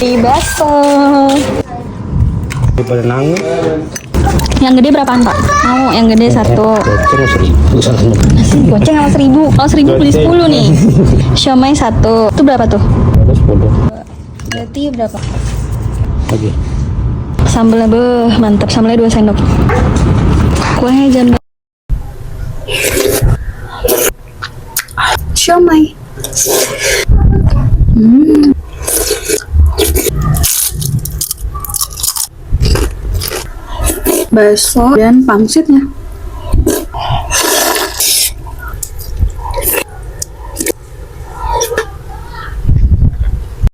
Di bakso. Daripada nangis. Yang gede berapaan Pak? Mau yang gede satu. Nasi goceng sama 1.000. Kalau 1.000 beli 10 nih. Siomay satu. Itu berapa tuh? Ada 10. Berarti berapa? Lagi. Sambelnya mantap. Sambelnya 2 sendok. Kuahnya jangan. Siomay. Bakso dan pangsitnya.